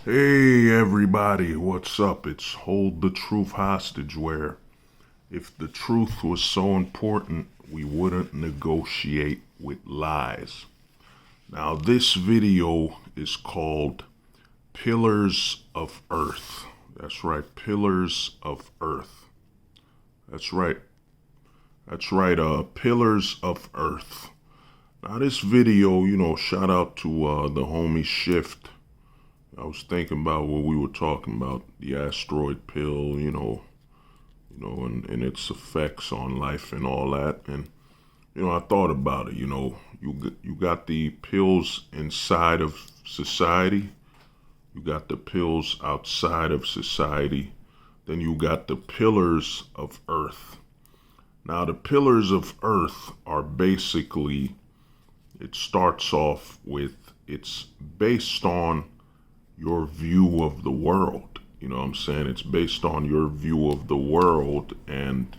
Hey everybody, what's up? It's Hold the Truth Hostage, where if the truth was so important, we wouldn't negotiate with lies. Now, this video is called Pillars of Earth. That's right, Pillars of Earth. That's right, Pillars of Earth. Now, this video, shout out to the homie Shift. I was thinking about what we were talking about, the asteroid pill, and its effects on life and all that. And I thought about it. You got the pills inside of society, you got the pills outside of society, then you got the pillars of Earth. Now, the pillars of Earth are basically, it starts off with, it's based on your view of the world. You know what I'm saying? It's based on your view of the world and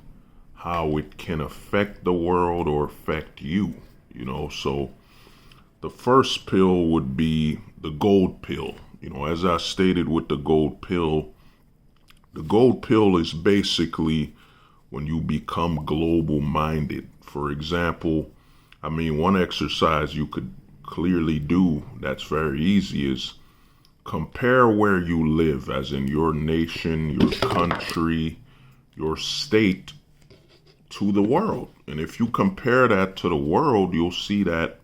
how it can affect the world or affect you. So the first pill would be the gold pill. As I stated with the gold pill is basically when you become global minded. For example, one exercise you could clearly do that's very easy is compare where you live, as in your nation, your country, your state, to the world. And if you compare that to the world, you'll see that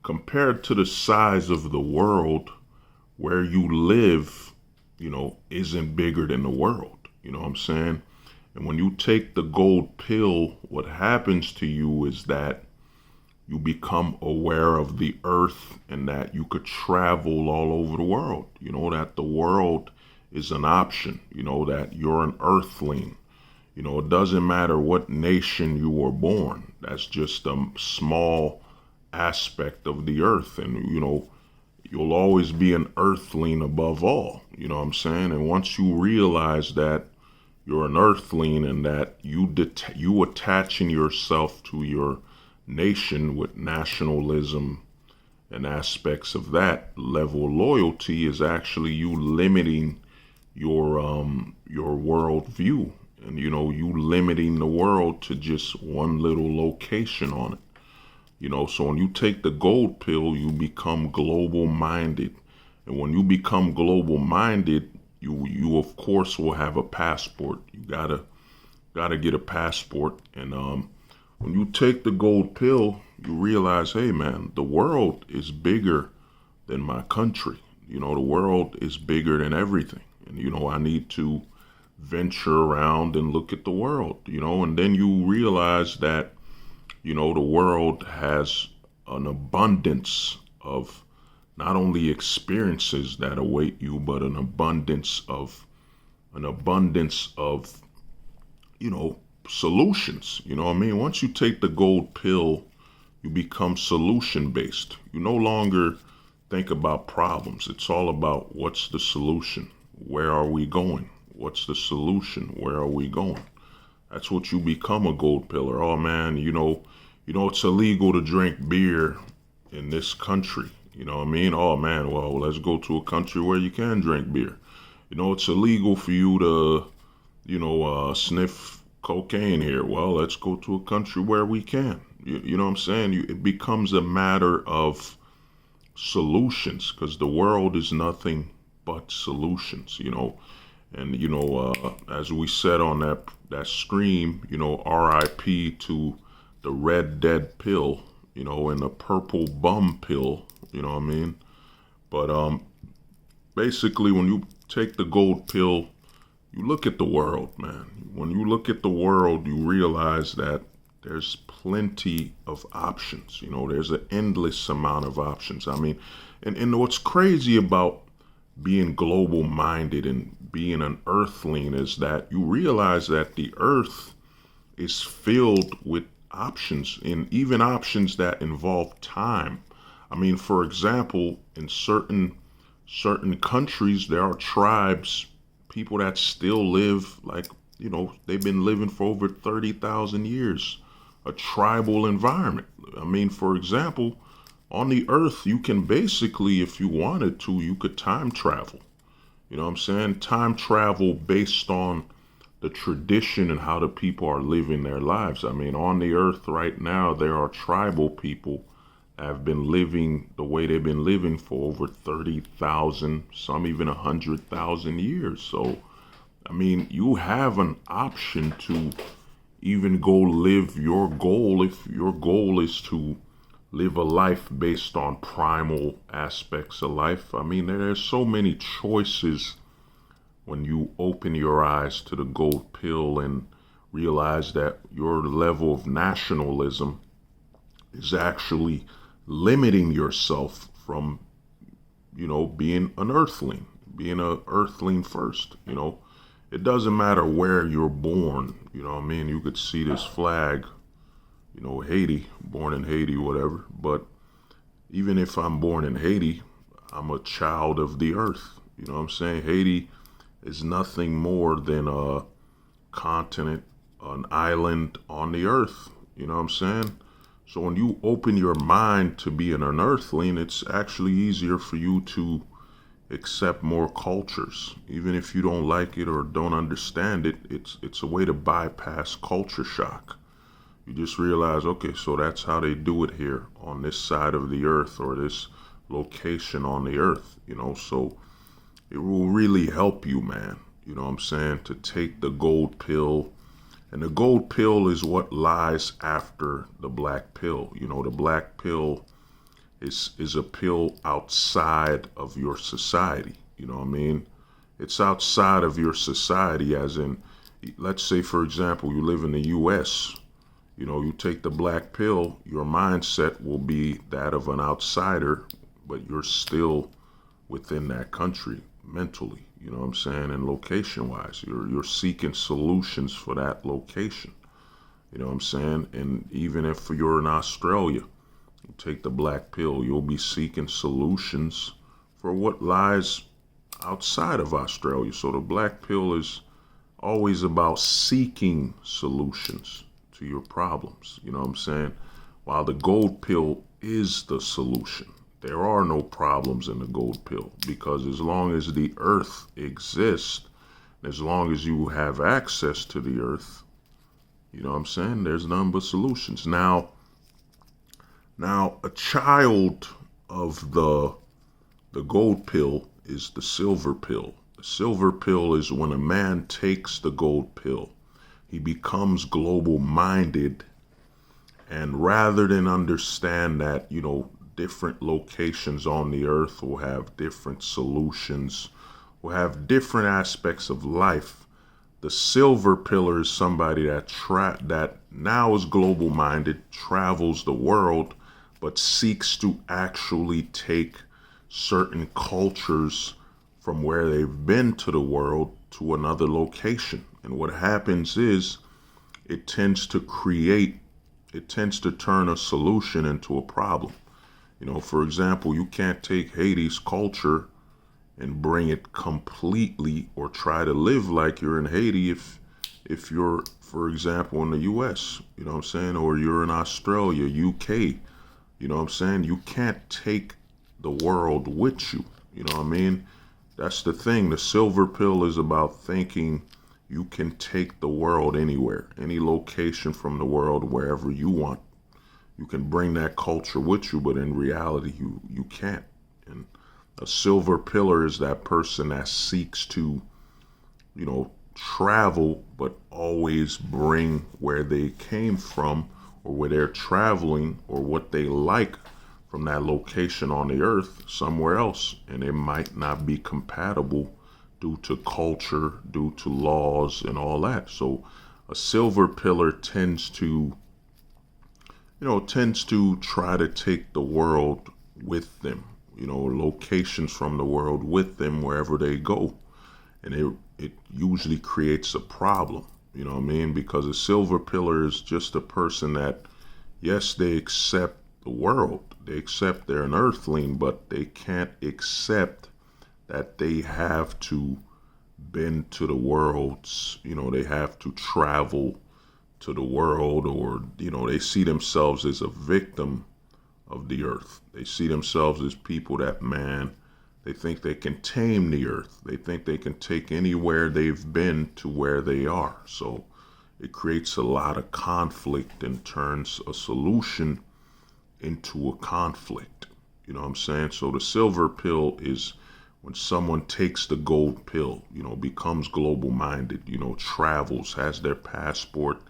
compared to the size of the world, where you live, isn't bigger than the world. You know what I'm saying? And when you take the gold pill, what happens to you is that you become aware of the earth and that you could travel all over the world. That the world is an option, that you're an earthling. It doesn't matter what nation you were born. That's just a small aspect of the earth. And, you'll always be an earthling above all. You know what I'm saying? And once you realize that you're an earthling and that you attaching yourself to your nation with nationalism and aspects of that level of loyalty is actually you limiting your world view, and you limiting the world to just one little location on it. So when you take the gold pill, you become global minded, and when you become global minded, you of course will have a passport. You gotta get a passport. And when you take the gold pill, you realize, hey man, the world is bigger than my country. The world is bigger than everything. And, I need to venture around and look at the world, and then you realize that, the world has an abundance of not only experiences that await you, but an abundance of solutions. You know what I mean? Once you take the gold pill, you become solution based. You no longer think about problems. It's all about what's the solution? Where are we going? What's the solution? Where are we going? That's what you become, a gold pillar. Oh man, it's illegal to drink beer in this country. You know what I mean? Oh man, well, let's go to a country where you can drink beer. It's illegal for you to, sniff cocaine here. Well, let's go to a country where we can. You know what I'm saying? It becomes a matter of solutions, because the world is nothing but solutions. And as we said on that stream, R.I.P. to the red dead pill, and the purple bum pill. You know what I mean? But basically, when you take the gold pill, you look at the world, man. When you look at the world, you realize that there's plenty of options. There's an endless amount of options. And what's crazy about being global minded and being an earthling is that you realize that the earth is filled with options, and even options that involve time. For example, in certain countries, there are tribes, people that still live like, they've been living for over 30,000 years, a tribal environment. For example, on the earth, you can basically, if you wanted to, you could time travel. You know what I'm saying? Time travel based on the tradition and how the people are living their lives. I mean, on the earth right now, there are tribal people that have been living the way they've been living for over 30,000, some even 100,000 years. So, I mean, you have an option to even go live your goal if your goal is to live a life based on primal aspects of life. I mean, there's so many choices when you open your eyes to the gold pill and realize that your level of nationalism is actually limiting yourself from, being an earthling, being an earthling first. It doesn't matter where you're born. You know what I mean? You could see this flag, Haiti, born in Haiti, whatever. But even if I'm born in Haiti, I'm a child of the earth. You know what I'm saying? Haiti is nothing more than a continent, an island on the earth. You know what I'm saying? So when you open your mind to being an earthling, it's actually easier for you to accept more cultures. Even if you don't like it or don't understand it, it's a way to bypass culture shock. You just realize, okay, so that's how they do it here on this side of the earth or this location on the earth, so it will really help you, man. You know what I'm saying? To take the gold pill. And the gold pill is what lies after the black pill. The black pill is a pill outside of your society. You know what I mean? It's outside of your society, as in, let's say, for example, you live in the US. You take the black pill, your mindset will be that of an outsider, but you're still within that country mentally, you know what I'm saying, and location wise. You're seeking solutions for that location. You know what I'm saying? And even if you're in Australia, you take the black pill, you'll be seeking solutions for what lies outside of Australia. So the black pill is always about seeking solutions to your problems. You know what I'm saying? While the gold pill is the solution. There are no problems in the gold pill because as long as the earth exists, as long as you have access to the earth, you know what I'm saying? There's none but solutions. Now a child of the gold pill is the silver pill. The silver pill is when a man takes the gold pill, he becomes global minded, and rather than understand that, different locations on the earth will have different solutions, will have different aspects of life. The silver pillar is somebody that now is global minded, travels the world, but seeks to actually take certain cultures from where they've been to the world to another location. And what happens is it tends to turn a solution into a problem. For example, you can't take Haiti's culture and bring it completely or try to live like you're in Haiti if you're, for example, in the US, you know what I'm saying, or you're in Australia, UK, you know what I'm saying? You can't take the world with you, you know what I mean? That's the thing. The silver pill is about thinking you can take the world anywhere, any location from the world, wherever you want. You can bring that culture with you, but in reality, you can't. And a silver pillar is that person that seeks to, travel, but always bring where they came from or where they're traveling or what they like from that location on the earth somewhere else. And it might not be compatible due to culture, due to laws and all that. So a silver pillar tends to try to take the world with them, locations from the world with them wherever they go. And it usually creates a problem, you know what I mean? Because a silver pillar is just a person that, yes, they accept the world. They accept they're an earthling, but they can't accept that they have to bend to the worlds, they have to travel to the world, or they see themselves as a victim of the earth. They see themselves as people that, man, They think they can tame the earth. They think they can take anywhere they've been to where they are. So it creates a lot of conflict and turns a solution into a conflict. You know what I'm saying? So the silver pill is when someone takes the gold pill, becomes global minded, travels, has their passport.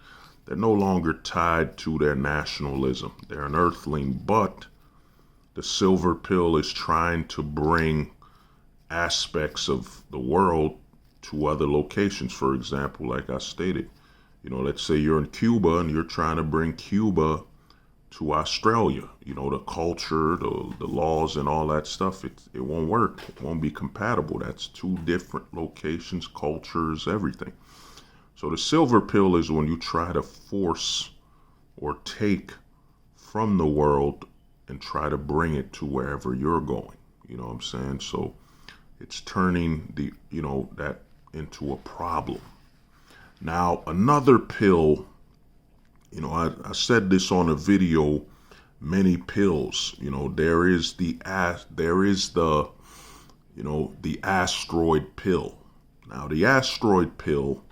They're no longer tied to their nationalism. They're an earthling, but the silver pill is trying to bring aspects of the world to other locations. For example, like I stated, let's say you're in Cuba and you're trying to bring Cuba to Australia. The culture, the laws, and all that stuff. It won't work. It won't be compatible. That's two different locations, cultures, everything. So the silver pill is when you try to force or take from the world and try to bring it to wherever you're going. You know what I'm saying? So it's turning that into a problem. Now, another pill, I said this on a video, many pills. There is the asteroid pill. Now, the asteroid pill,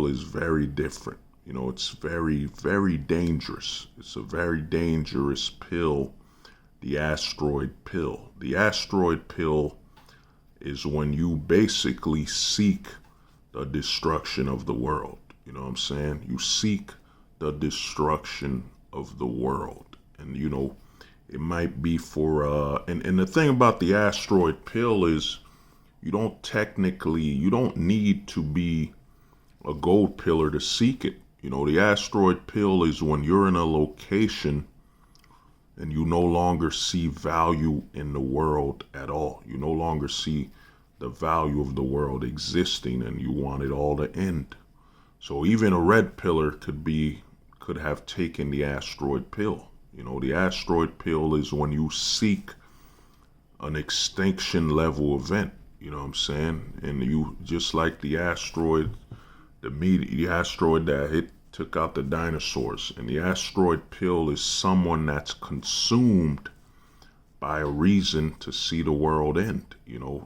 is very different. It's very, very dangerous. It's a very dangerous pill, the asteroid pill. The asteroid pill is when you basically seek the destruction of the world. You know what I'm saying? You seek the destruction of the world. And, it might be for, and the thing about the asteroid pill is you don't need to be a gold pillar to seek it. The asteroid pill is when you're in a location and you no longer see value in the world at all. You no longer see the value of the world existing and you want it all to end. So even a red pillar could have taken the asteroid pill. The asteroid pill is when you seek an extinction level event. You know what I'm saying? And you, just like the asteroid, the asteroid that took out the dinosaurs. And the asteroid pill is someone that's consumed by a reason to see the world end.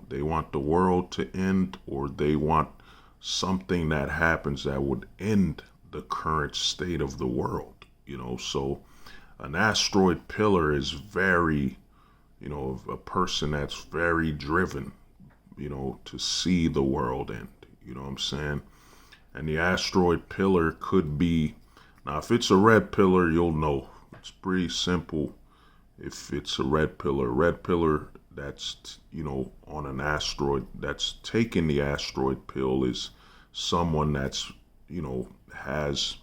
They want the world to end, or they want something that happens that would end the current state of the world. So an asteroid pillar is very, a person that's very driven, to see the world end. You know what I'm saying? And the asteroid pillar could be, now if it's a red pillar, you'll know. It's pretty simple. If it's a red pillar that's, on an asteroid, that's taking the asteroid pill, is someone that's, has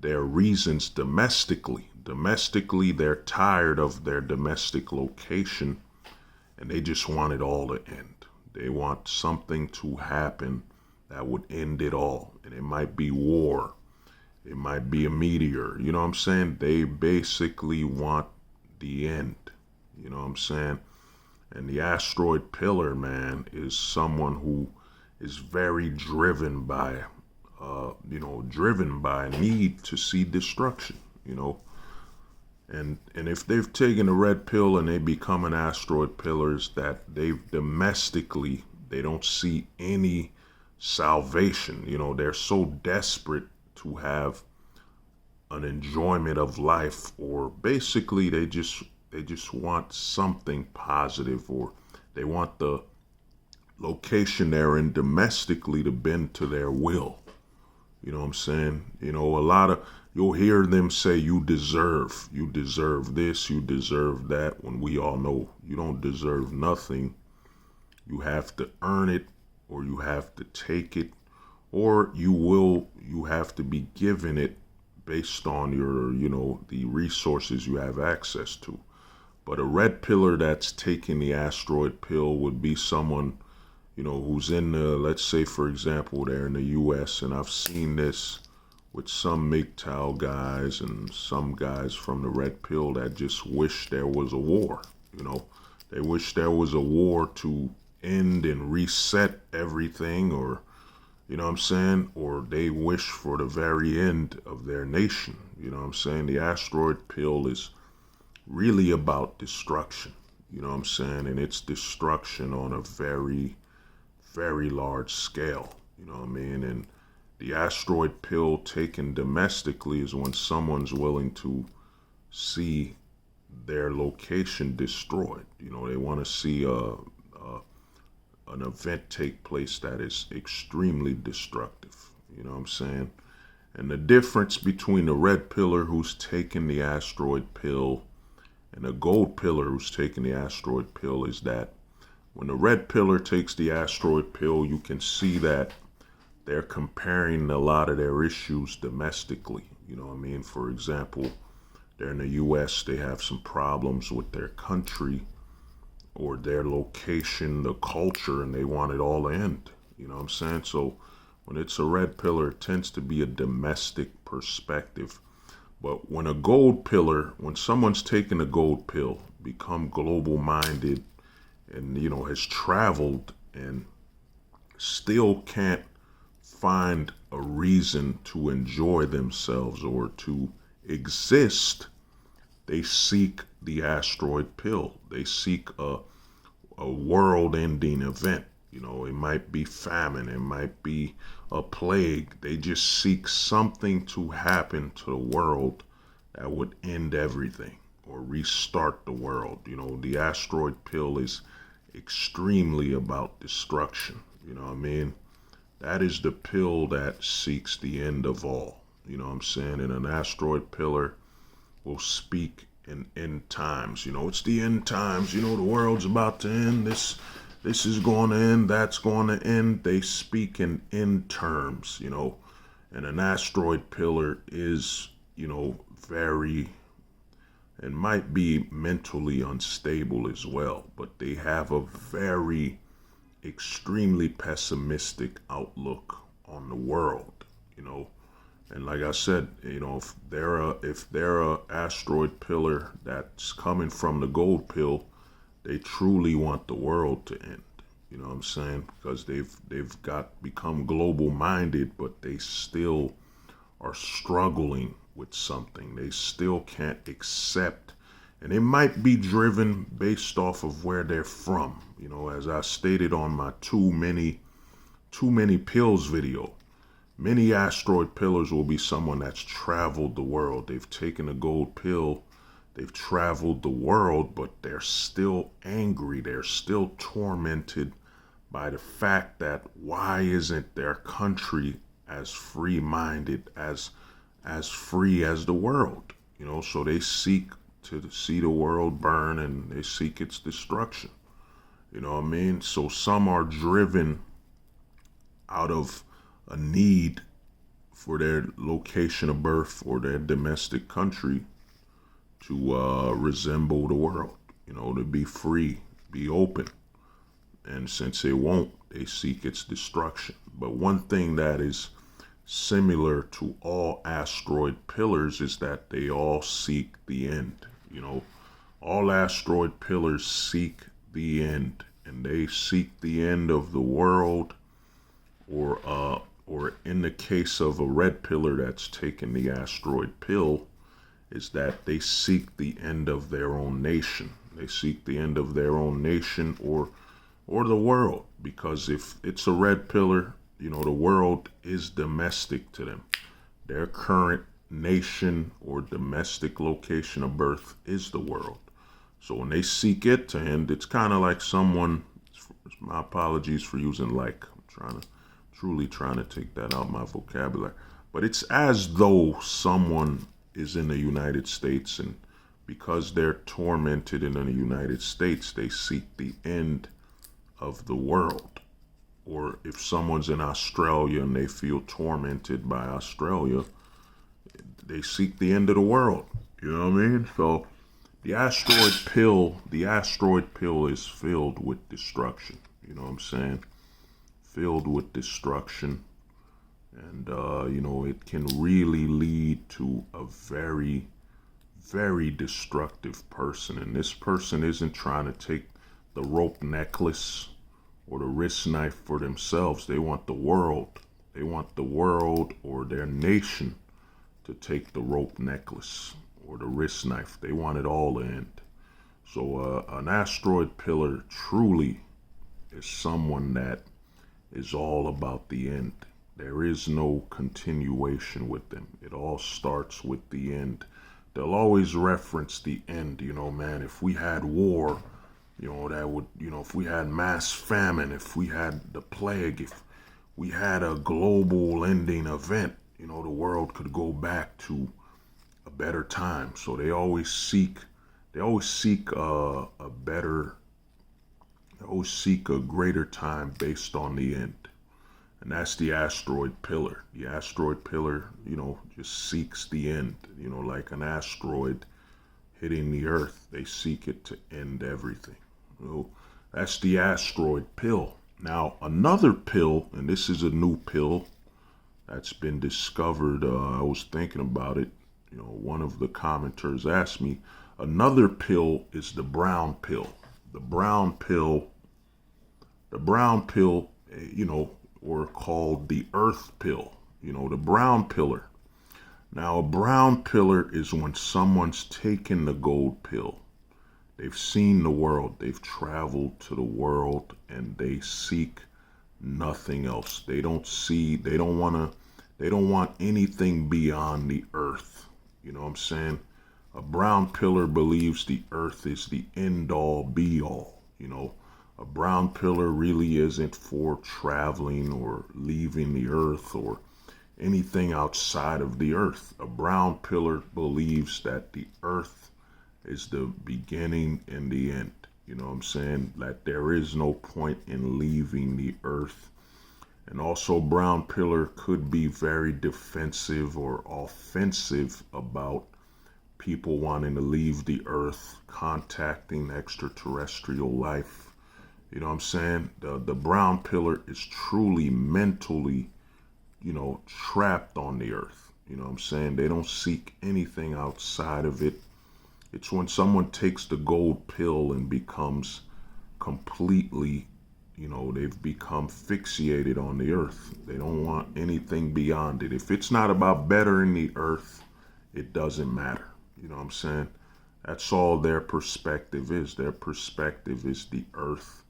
their reasons domestically. Domestically, they're tired of their domestic location and they just want it all to end. They want something to happen that would end it all. And it might be war. It might be a meteor. You know what I'm saying? They basically want the end. You know what I'm saying? And the asteroid pillar, man, is someone who is very driven by, need to see destruction, And if they've taken a red pill and they become an asteroid pillars, that they've domestically, they don't see any salvation. They're so desperate to have an enjoyment of life, or basically they just want something positive, or they want the location they're in domestically to bend to their will. You know what I'm saying? You'll hear them say, you deserve this, you deserve that, when we all know you don't deserve nothing. You have to earn it, or you have to take it, or you have to be given it based on your, the resources you have access to. But a red pillar that's taking the asteroid pill would be someone, who's in let's say, for example, they're in the U.S., and I've seen this with some MGTOW guys and some guys from the red pill that just wish there was a war. They wish there was a war to end and reset everything, or, you know what I'm saying? Or they wish for the very end of their nation. You know what I'm saying? The asteroid pill is really about destruction. you know what I'm saying? And it's destruction on a very, very large scale, you know what I mean? And the asteroid pill taken domestically is when someone's willing to see their location destroyed. You know, they want to see an event take place that is extremely destructive. You know what I'm saying? And the difference between the red pillar who's taking the asteroid pill and the gold pillar who's taking the asteroid pill is that when the red pillar takes the asteroid pill, you can see that they're comparing a lot of their issues domestically. You know what I mean? For example, they're in the US, they have some problems with their country or their location, the culture, and they want it all to end. You know what I'm saying? So when it's a red pillar, it tends to be a domestic perspective. But when a gold pillar, when someone's taken a gold pill, become global minded, and you know has traveled and still can't find a reason to enjoy themselves or to exist, they seek the asteroid pill. They seek a world-ending event. You know, it might be famine, it might be a plague. They just seek something to happen to the world that would end everything or restart the world. You know, the asteroid pill is extremely about destruction. You know what I mean? That is the pill that seeks the end of all. You know what I'm saying? And an asteroid pillar will speak in end times. You know, it's the end times. You know, the world's about to end. This is going to end. That's going to end. They speak in end terms, you know. And an asteroid pillar is, you know, very, and might be mentally unstable as well. But they have a very extremely pessimistic outlook on the world, you know. And like I said, you know, if they're a asteroid pillar that's coming from the gold pill, they truly want the world to end. You know what I'm saying? Because they've become global minded, but they still are struggling with something. They still can't accept, and it might be driven based off of where they're from. You know, as I stated on my too many pills video, many asteroid pillars will be someone that's traveled the world. They've taken a gold pill, they've traveled the world, but they're still angry. They're still tormented by the fact that why isn't their country as free-minded, as free as the world? You know, so they seek to see the world burn and they seek its destruction. You know what I mean? So some are driven out of a need for their location of birth or their domestic country to resemble the world, you know, to be free, be open. And since they won't, they seek its destruction. But one thing that is similar to all asteroid pillars is that they all seek the end. You know, all asteroid pillars seek the end, and they seek the end of the world, or in the case of a red pillar that's taken the asteroid pill, is that they seek the end of their own nation. They seek the end of their own nation or the world, because if it's a red pillar, you know, the world is domestic to them. Their current nation or domestic location of birth is the world. So when they seek it to end, it's kind of like someone, my apologies for using like, I'm truly trying to take that out of my vocabulary, but it's as though someone is in the United States, and because they're tormented in the United States, they seek the end of the world. Or if someone's in Australia and they feel tormented by Australia, they seek the end of the world. You know what I mean? So the asteroid pill is filled with destruction. You know what I'm saying? Filled with destruction. And, you know, it can really lead to a very, very destructive person. And this person isn't trying to take the rope necklace or the wrist knife for themselves. They want the world. They want the world or their nation to take the rope necklace or the wrist knife. They want it all to end. So an asteroid pillar truly is someone that is all about the end. There is no continuation with them. It all starts with the end. They'll always reference the end, man. If we had war, that would, if we had mass famine, if we had the plague, if we had a global ending event, the world could go back to a better time. So they always seek a better, they always seek a greater time based on the end. And that's the asteroid pillar. The asteroid pillar, just seeks the end, like an asteroid hitting the earth. They seek it to end everything. That's the asteroid pill. Now, another pill, and this is a new pill that's been discovered. I was thinking about it. One of the commenters asked me, another pill is the brown pill. The brown pill, or called the earth pill, the brown pillar. Now, a brown pillar is when someone's taken the gold pill. They've seen the world, they've traveled to the world, and they seek nothing else. They don't want anything beyond the earth. You know what I'm saying? A brown pillar believes the earth is the end all be all. A brown pillar really isn't for traveling or leaving the earth or anything outside of the earth. A brown pillar believes that the earth is the beginning and the end. You know what I'm saying? That there is no point in leaving the earth. And also, brown pillar could be very defensive or offensive about people wanting to leave the earth, contacting extraterrestrial life. You know what I'm saying? The brown pillar is truly mentally, trapped on the earth. You know what I'm saying? They don't seek anything outside of it. It's when someone takes the gold pill and becomes completely, they've become fixated on the earth. They don't want anything beyond it. If it's not about bettering the earth, it doesn't matter. You know what I'm saying? That's all their perspective is. Their perspective is the earth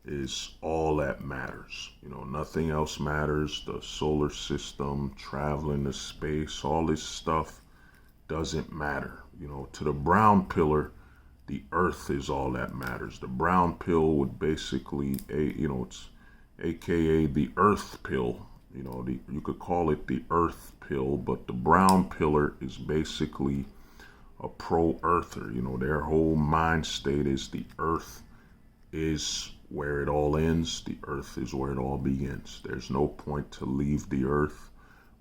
is all that matters. Nothing else matters. The solar system, traveling to space, all this stuff doesn't matter. To the brown pillar, the earth is all that matters. The brown pill would basically, it's AKA the earth pill. You could call it the earth pill, but the brown pillar is basically a pro-earther. Their whole mind state is the earth is where it all ends. The earth is where it all begins. There's no point to leave the earth.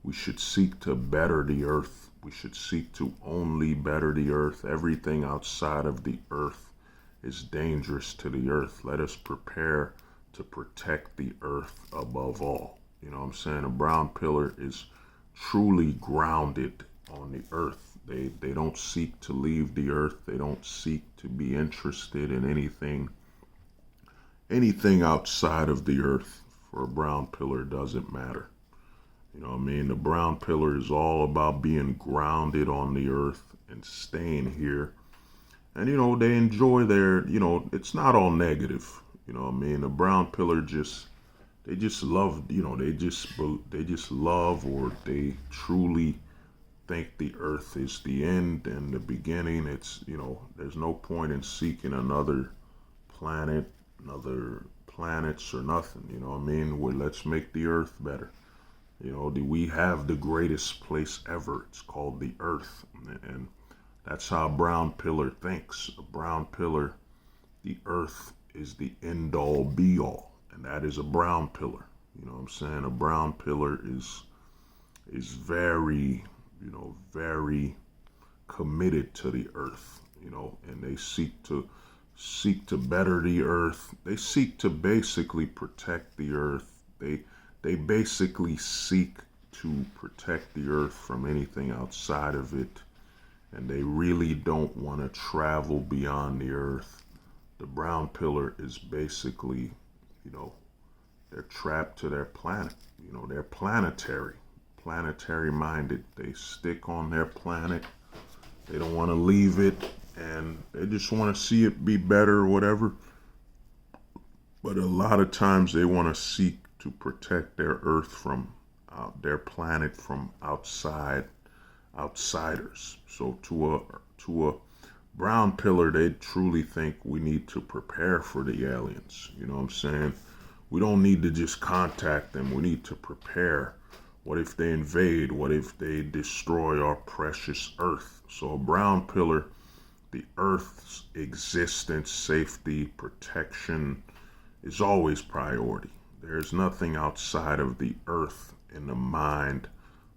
We should seek to better the earth. We should seek to only better the earth. Everything outside of the earth is dangerous to the earth. Let us prepare to protect the earth above all. You know what I'm saying? A brown pillar is truly grounded on the earth. They don't seek to leave the earth. They don't seek to be interested in anything outside of the earth. For a brown pillar doesn't matter. You know what I mean? The brown pillar is all about being grounded on the earth and staying here. And, they enjoy it's not all negative. You know what I mean? The brown pillar they just love, they just love, or they truly think the earth is the end and the beginning. It's, there's no point in seeking another planets or nothing. You know what I mean? Let's make the earth better. We have the greatest place ever. It's called the earth. And that's how a brown pillar thinks. A brown pillar, the earth is the end all be all. And that is a brown pillar. You know what I'm saying? A brown pillar is very, very committed to the earth, and they seek to better the earth. They seek to basically protect the earth. They basically seek to protect the earth from anything outside of it, and they really don't want to travel beyond the earth. The brown pillar is basically, they're trapped to their planet. They're planetary minded. They stick on their planet. They don't want to leave it. and they just want to see it be better or whatever. But a lot of times they want to seek to protect their Earth from their planet from outsiders. So to a brown pillar, they truly think we need to prepare for the aliens. You know what I'm saying? We don't need to just contact them. We need to prepare. What if they invade? What if they destroy our precious Earth? So a brown pillar, the Earth's existence, safety, protection is always priority. There's nothing outside of the Earth in the mind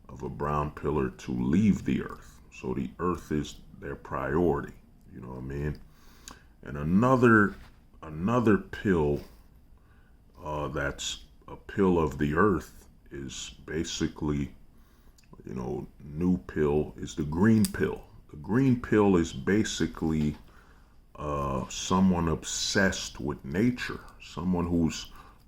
of a brown pillar to leave the Earth. So the Earth is their priority. You know what I mean? And another pill that's a pill of the Earth is basically, new pill is the green pill. The green pill is basically someone obsessed with nature, someone who's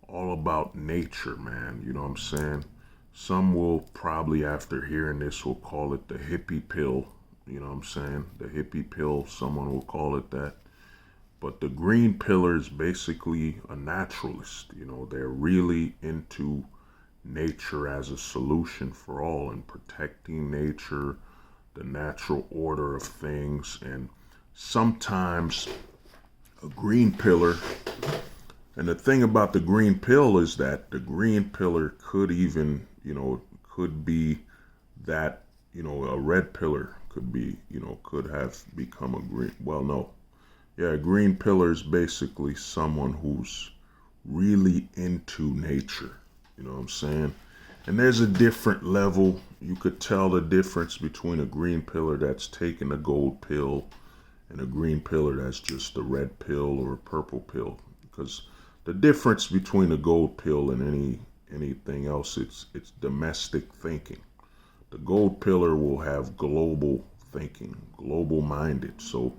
all about nature, man. You know what I'm saying? Some will probably, after hearing this, will call it the hippie pill. You know what I'm saying? The hippie pill, someone will call it that. But the green pillar is basically a naturalist. They're really into nature as a solution for all and protecting nature, the natural order of things. And sometimes a green pillar, and the thing about the green pill is that the green pillar could even, could be that, a red pillar could be, could have become a green. Well, no. Yeah, a green pillar is basically someone who's really into nature. You know what I'm saying? And there's a different level. You could tell the difference between a green pillar that's taking a gold pill and a green pillar that's just a red pill or a purple pill. Because the difference between a gold pill and anything else, it's domestic thinking. The gold pillar will have global thinking, global minded. So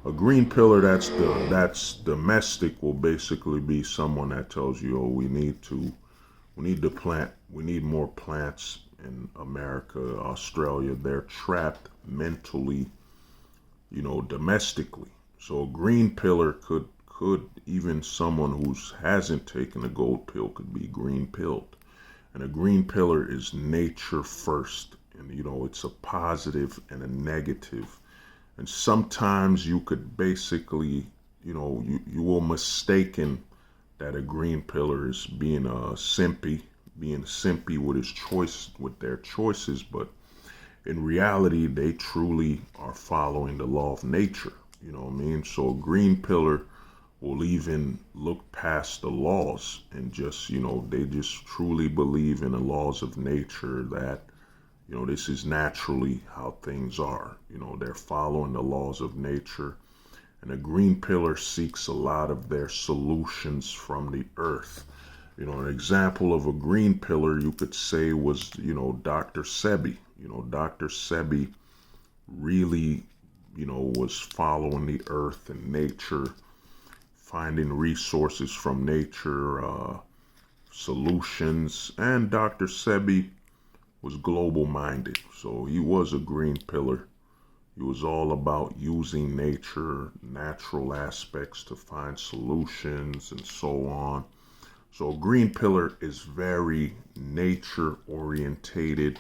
a green pillar that's domestic will basically be someone that tells you, oh, we need to plant, we need more plants in America, Australia. They're trapped mentally, domestically. So a green pillar could even someone who hasn't taken a gold pill could be green pilled. And a green pillar is nature first. And it's a positive and a negative. And sometimes you could basically, you will mistaken that a green pillar is being simpy with their choices, but in reality, they truly are following the law of nature. You know what I mean? So a green pillar will even look past the laws and just, they just truly believe in the laws of nature that, this is naturally how things are. They're following the laws of nature. And a green pillar seeks a lot of their solutions from the earth. An example of a green pillar you could say was, Dr. Sebi. Dr. Sebi really, was following the earth and nature, finding resources from nature, solutions. And Dr. Sebi was global minded. So he was a green pillar. He was all about using nature, natural aspects to find solutions and so on. So a green pillar is very nature orientated.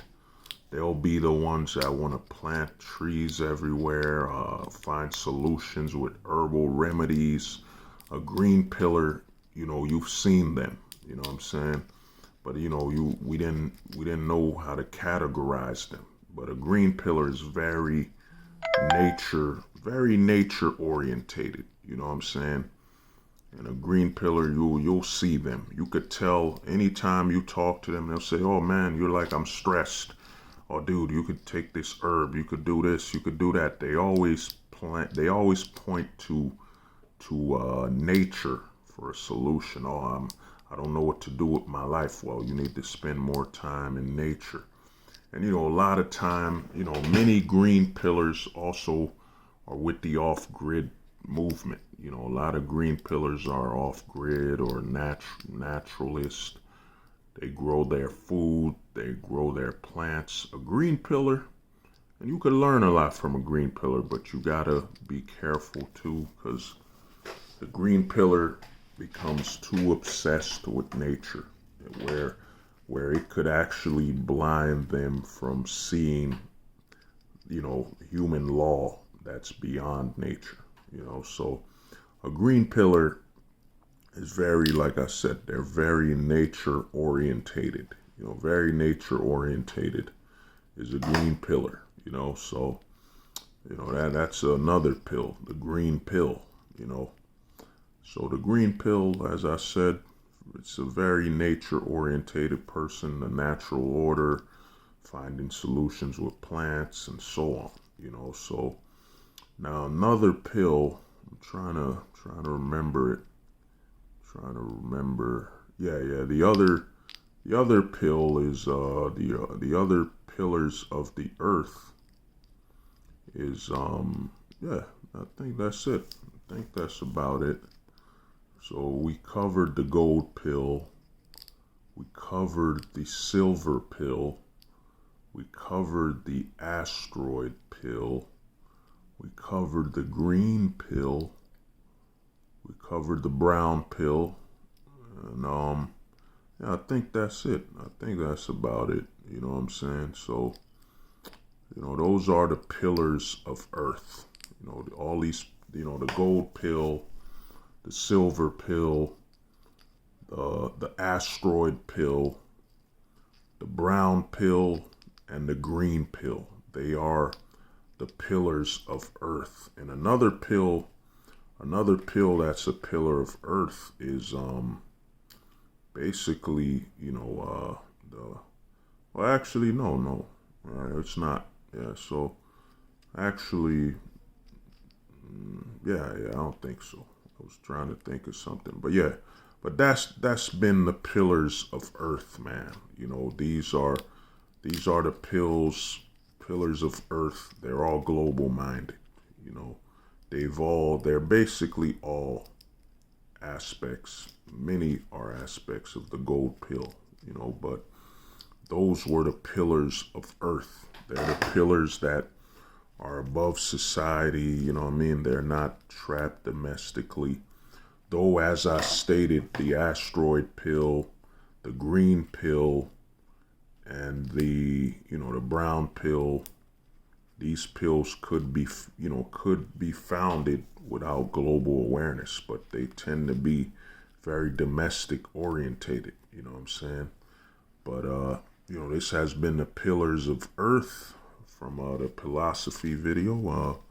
They'll be the ones that want to plant trees everywhere, find solutions with herbal remedies. A green pillar, you've seen them, you know what I'm saying? But we didn't know how to categorize them. But a green pillar is very nature orientated. You know what I'm saying? And a green pillar, you'll see them. You could tell anytime you talk to them, they'll say, "Oh man, you're like I'm stressed." "Oh dude, you could take this herb. You could do this. You could do that." They always point to nature for a solution. "Oh, I don't know what to do with my life." Well, you need to spend more time in nature. And a lot of time, many green pillars also are with the off-grid movement. A lot of green pillars are off-grid or naturalist. They grow their food, they grow their plants. A green pillar And you could learn a lot from a green pillar, but you gotta be careful too, because the green pillar becomes too obsessed with nature, where where it could actually blind them from seeing, human law that's beyond nature. So a green pillar is very, like I said, they're very nature orientated. Very nature orientated is a green pillar. So that's another pill, the green pill. So the green pill, as I said, it's a very nature orientated person, the natural order, finding solutions with plants and so on. So now another pill, I'm trying to remember it. Trying to remember. Yeah. The other pill is the other pillars of the earth is yeah. I think that's it. I think that's about it. So we covered the gold pill. We covered the silver pill. We covered the asteroid pill. We covered the green pill. We covered the brown pill. And yeah, I think that's it. I think that's about it. You know what I'm saying? So, those are the pillars of Earth. All these, the gold pill, the silver pill, the asteroid pill, the brown pill, and the green pill. They are the pillars of Earth. And another pill that's a pillar of Earth is basically, the well, actually, no, it's not. Yeah, so actually, yeah, I don't think so. I was trying to think of something, but yeah, but that's been the pillars of Earth, man. These are the pillars of Earth. They're all global minded. You know, they're basically all aspects. Many are aspects of the gold pill. But those were the pillars of Earth. They're the pillars that are above society. You know what I mean? They're not trapped domestically. Though, as I stated, the asteroid pill, the green pill, and the brown pill, these pills could be founded without global awareness, but they tend to be very domestic orientated. You know what I'm saying? But this has been the pillars of Earth from the philosophy video.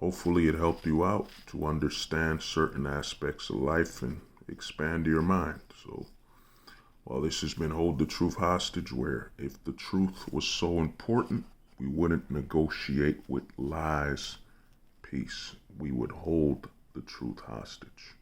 Hopefully it helped you out to understand certain aspects of life and expand your mind. So, well, this has been Hold the Truth Hostage, where if the truth was so important, we wouldn't negotiate with lies. Peace. We would hold the truth hostage.